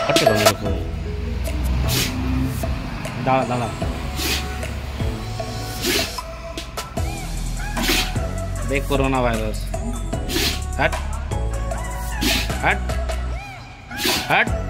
कटेगा मेरे को। डाला डाला देख कोरोना वायरस। हट हट हट।